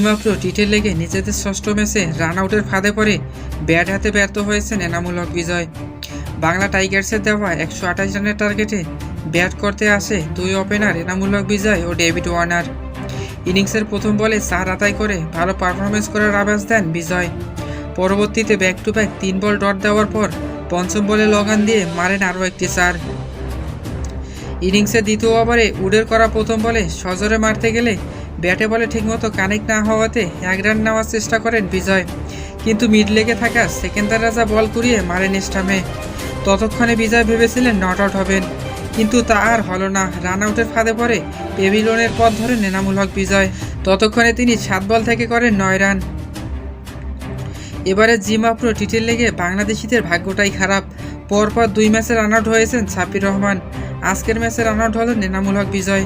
মাত্র টিটের লেগে নিজেদের ষষ্ঠ ম্যাচে রান আউটের ফাঁদে পড়ে ব্যাট হাতে ব্যর্থ হয়েছেন এনামুল হক বিজয়। বাংলা টাইগার্সের দেওয়া 128 রানের টার্গেটে ব্যাট করতে আসে দুই ওপেনার এনামুল হক বিজয় ও ডেভিড ওয়ার্নার। ইনিংসের প্রথম বলে 4 আদায় করে ভালো পারফরমেন্স করার আভাস দেন বিজয়। পরবর্তীতে back to back 3 ball dot দেওয়ার পর পঞ্চম বলে লগান দিয়ে মারেন আরও একটি 4। ইনিংসের দ্বিতীয় ওভারে উডের করা প্রথম বলে সজোরে মারতে গেলে ব্যাটে বলে ঠিকমতো কানেক্ট না হওয়াতে 1 রান নেওয়ার চেষ্টা করেন বিজয়, কিন্তু মিড লেগে থাকা সেকেন্দার রাজা বল কুড়িয়ে মারেন স্টাম্পে। ততক্ষণে বিজয় ভেবেছিলেন নট আউট হবেন, কিন্তু তা আর হলো না। রান আউটের ফাঁদে পড়ে পেভিলিয়নের পথ ধরেন এনামুল হক বিজয়। ততক্ষণে তিনি 7 বল থেকে করেন 9 রান। এবারে মাত্র টিটের লেগে বাংলাদেশিদের ভাগ্যটাই খারাপ। পরপর 2 ম্যাচে রান আউট হয়েছেন সাব্বির রহমান। আজকের ম্যাচে রান আউট হলেন এনামুল হক বিজয়।